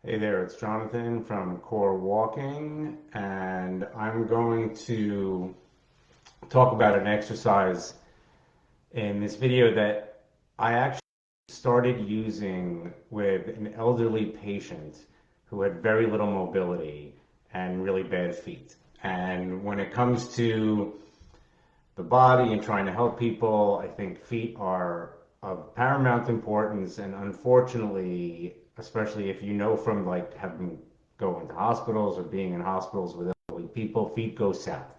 Hey there, it's Jonathan from Core Walking, and I'm going to talk about an exercise in this video that I actually started using with an elderly patient who had very little mobility and really bad feet. And when it comes to the body and trying to help people, I think feet are of paramount importance. And unfortunately, especially if you know from like having going to hospitals or being in hospitals with elderly people, feet go south.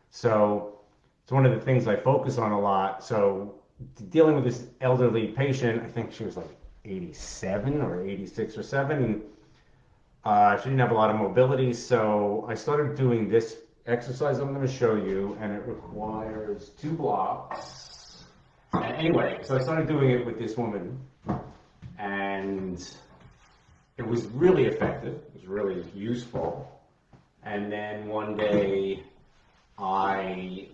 So it's one of the things I focus on a lot. So dealing with this elderly patient, I think she was like 87 or 86 or 7, and she didn't have a lot of mobility. So I started doing this exercise I'm going to show you, and it requires 2 blocks. And anyway, so I started doing it with this woman, and it was really effective. It was really useful. And then one day I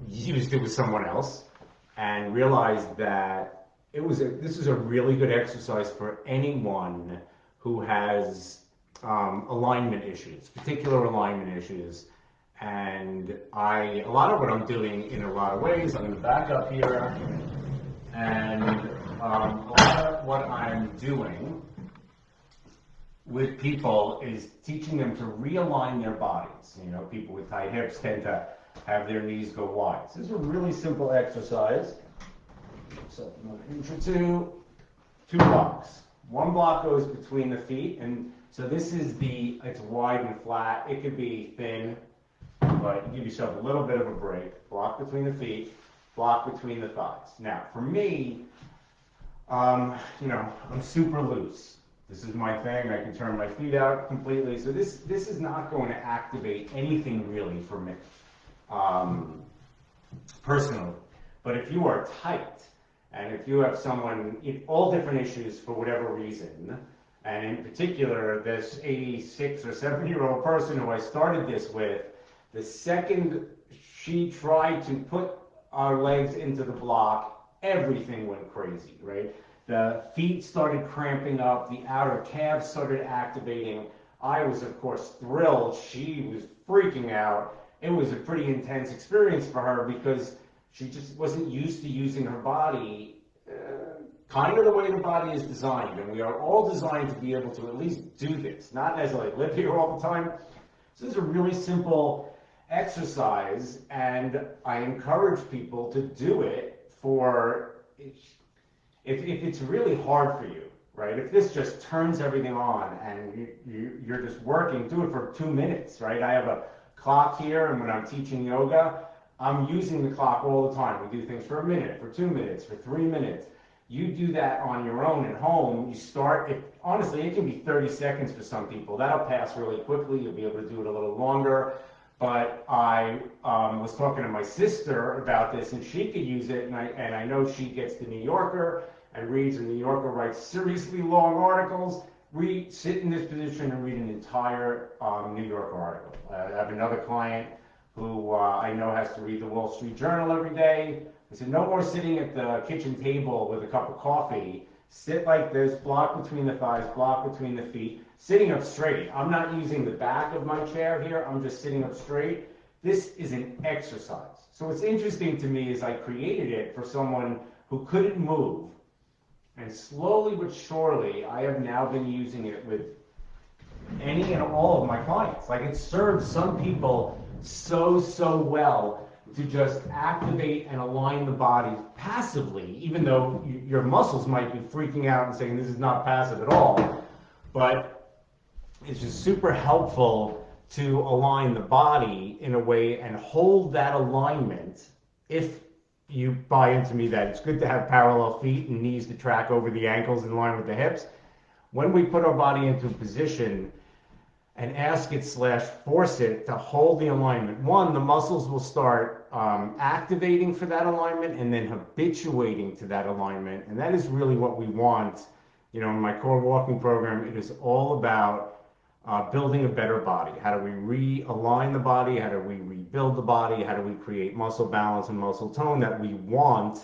used it with someone else and realized that this is a really good exercise for anyone who has alignment issues, particular alignment issues. And a lot of what I'm doing in a lot of ways, I'm going to back up here, and a lot of what I'm doing with people is teaching them to realign their bodies. You know, people with tight hips tend to have their knees go wide. So this is a really simple exercise. So another inch or two, 2 blocks. 1 block goes between the feet, and so it's wide and flat. It could be thin, but you give yourself a little bit of a break. Block between the feet, block between the thighs. Now, for me, I'm super loose. This is my thing. I can turn my feet out completely. So this is not going to activate anything really for me, personally. But if you are tight, and if you have someone in all different issues for whatever reason, and in particular this 86 or 70-year-old person who I started this with, the second she tried to put our legs into the block, everything went crazy, right? The feet started cramping up, the outer calves started activating. I was, of course, thrilled. She was freaking out. It was a pretty intense experience for her because she just wasn't used to using her body kind of the way the body is designed. And we are all designed to be able to at least do this, not necessarily live here all the time. So this is a really simple exercise, and I encourage people to do it if it's really hard for you, right? If this just turns everything on and you're just working, do it for 2 minutes, right? I have a clock here, and when I'm teaching yoga, I'm using the clock all the time. We do things for a minute, for 2 minutes, for 3 minutes. You do that on your own at home. Honestly, it can be 30 seconds for some people. That'll pass really quickly. You'll be able to do it a little longer. But I was talking to my sister about this, and she could use it, and I know she gets the New Yorker and reads, and the New Yorker writes seriously long articles. Sit in this position and read an entire New Yorker article. I have another client who I know has to read the Wall Street Journal every day. I said, no more sitting at the kitchen table with a cup of coffee. Sit like this, block between the thighs, block between the feet, sitting up straight. I'm not using the back of my chair here. I'm just sitting up straight. This is an exercise. So what's interesting to me is I created it for someone who couldn't move. And slowly but surely, I have now been using it with any and all of my clients. Like, it serves some people so well to just activate and align the body passively, even though your muscles might be freaking out and saying this is not passive at all. But it's just super helpful to align the body in a way and hold that alignment. If you buy into me that it's good to have parallel feet and knees to track over the ankles in line with the hips, when we put our body into a position and ask it / force it to hold the alignment, one, the muscles will start activating for that alignment and then habituating to that alignment. And that is really what we want. In my core walking program, it is all about building a better body. How do we realign the body? How do we rebuild the body? How do we create muscle balance and muscle tone that we want?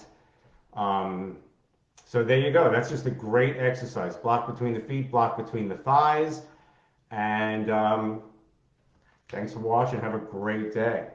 So there you go. That's just a great exercise. Block between the feet, block between the thighs. And thanks for watching. Have a great day.